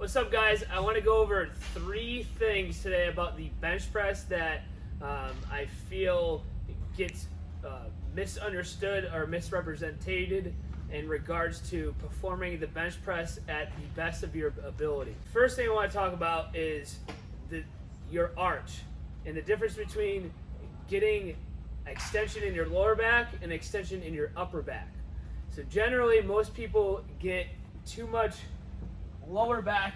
What's up, guys? I want to go over 3 things today about the bench press that I feel gets misunderstood or misrepresented in regards to performing the bench press at the best of your ability. First thing I want to talk about is your arch and the difference between getting extension in your lower back and extension in your upper back. So generally, most people get too much lower back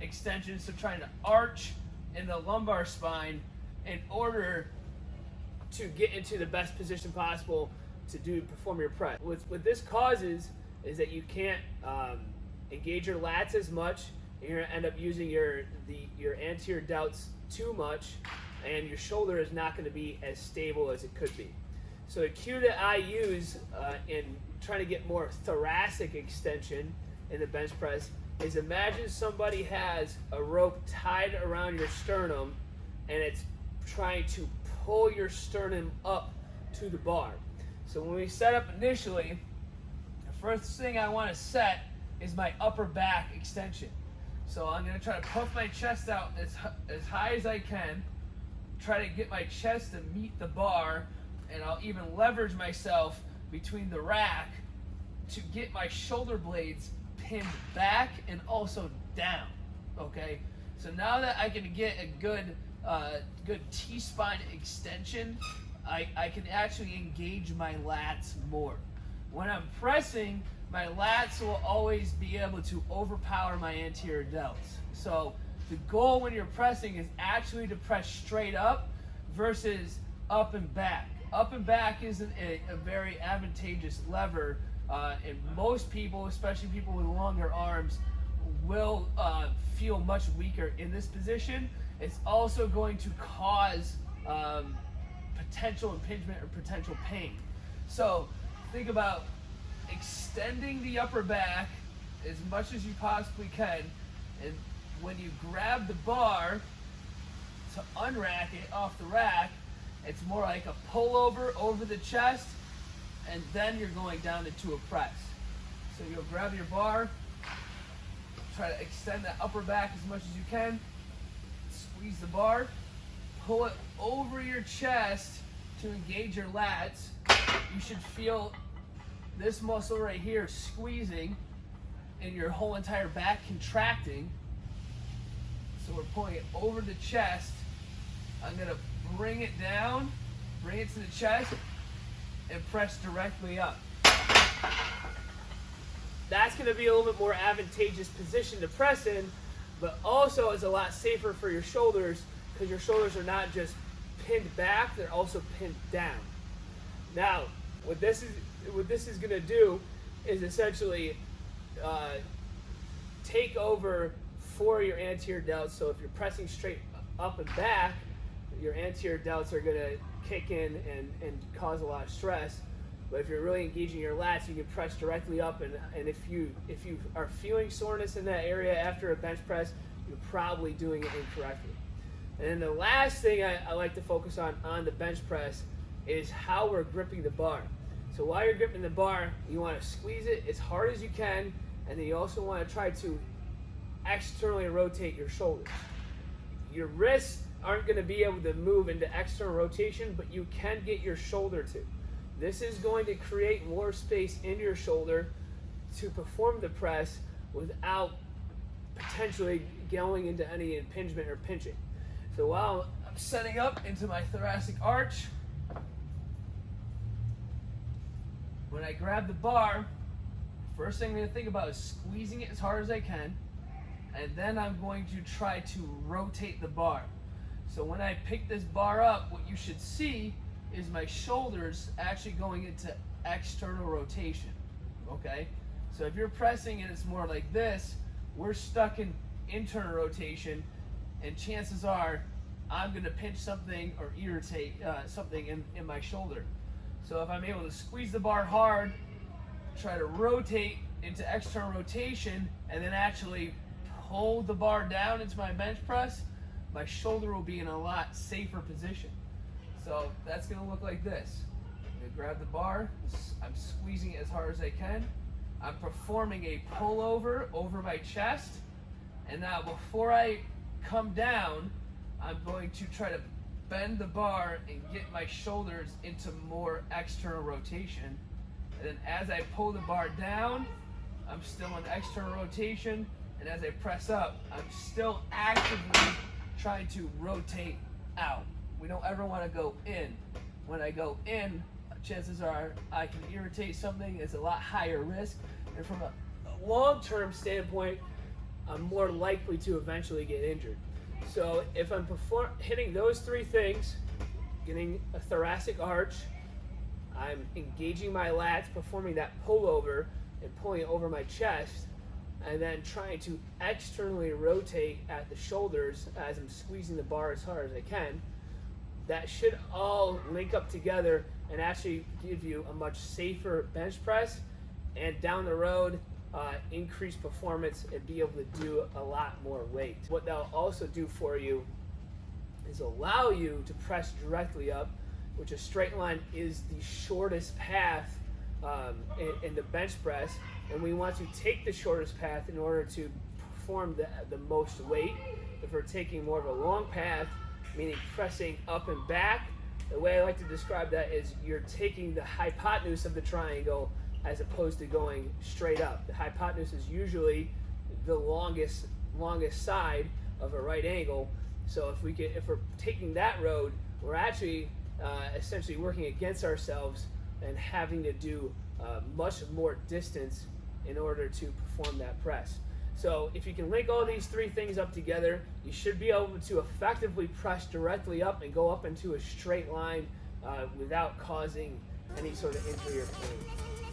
extension, so trying to arch in the lumbar spine in order to get into the best position possible to perform your press. What this causes is that you can't engage your lats as much. You're going to end up using your anterior delts too much, and your shoulder is not going to be as stable as it could be. So a cue that I use in trying to get more thoracic extension in the bench press is imagine somebody has a rope tied around your sternum and it's trying to pull your sternum up to the bar. So when we set up initially, the first thing I want to set is my upper back extension. So I'm going to try to puff my chest out as high as I can, try to get my chest to meet the bar, and I'll even leverage myself between the rack to get my shoulder blades pinned back and also down. Okay, so now that I can get a good T-spine extension, I can actually engage my lats more. When I'm pressing, my lats will always be able to overpower my anterior delts. So the goal when you're pressing is actually to press straight up versus up and back. Up and back isn't a very advantageous lever, and most people, especially people with longer arms, will feel much weaker in this position. It's also going to cause potential impingement or potential pain. So think about extending the upper back as much as you possibly can, and when you grab the bar to unrack it off the rack, it's more like a pullover over the chest, and then you're going down into a press. So you'll grab your bar, try to extend that upper back as much as you can, squeeze the bar, pull it over your chest to engage your lats. You should feel this muscle right here squeezing and your whole entire back contracting. So we're pulling it over the chest. I'm gonna bring it down, bring it to the chest, and press directly up. That's going to be a little bit more advantageous position to press in, but also is a lot safer for your shoulders because your shoulders are not just pinned back, they're also pinned down. Now, what this is going to do is essentially take over for your anterior delts. So if you're pressing straight up and back, your anterior delts are going to kick in and cause a lot of stress. But if you're really engaging your lats, you can press directly up, and if you are feeling soreness in that area after a bench press, you're probably doing it incorrectly. And then the last thing I like to focus on the bench press is how we're gripping the bar. So while you're gripping the bar, you want to squeeze it as hard as you can, and then you also want to try to externally rotate your shoulders. Your wrists aren't going to be able to move into external rotation, but you can get your shoulder to. This is going to create more space in your shoulder to perform the press without potentially going into any impingement or pinching. So while I'm setting up into my thoracic arch, when I grab the bar, first thing I'm going to think about is squeezing it as hard as I can, and then I'm going to try to rotate the bar. So when I pick this bar up, what you should see is my shoulders actually going into external rotation, okay? So if you're pressing and it's more like this, we're stuck in internal rotation, and chances are I'm gonna pinch something or irritate something in my shoulder. So if I'm able to squeeze the bar hard, try to rotate into external rotation, and then actually pull the bar down into my bench press, my shoulder will be in a lot safer position. So that's going to look like this. I'm going to grab the bar, I'm squeezing it as hard as I can, I'm performing a pullover over my chest, And now before I come down, I'm going to try to bend the bar and get my shoulders into more external rotation. And then as I pull the bar down, I'm still in external rotation. And as I press up, I'm still actively trying to rotate out. We don't ever want to go in. When I go in, chances are I can irritate something. It's a lot higher risk. And from a long-term standpoint, I'm more likely to eventually get injured. So if I'm hitting those three things, getting a thoracic arch, I'm engaging my lats, performing that pullover and pulling it over my chest, and then trying to externally rotate at the shoulders as I'm squeezing the bar as hard as I can, that should all link up together and actually give you a much safer bench press, and down the road, increase performance and be able to do a lot more weight. What that'll also do for you is allow you to press directly up, which a straight line is the shortest path in the bench press, and we want to take the shortest path in order to perform the most weight. If we're taking more of a long path, meaning pressing up and back, the way I like to describe that is you're taking the hypotenuse of the triangle as opposed to going straight up. The hypotenuse is usually the longest side of a right angle. So if we're taking that road, we're actually essentially working against ourselves and having to do much more distance in order to perform that press. So if you can link all these three things up together, you should be able to effectively press directly up and go up into a straight line without causing any sort of injury or pain.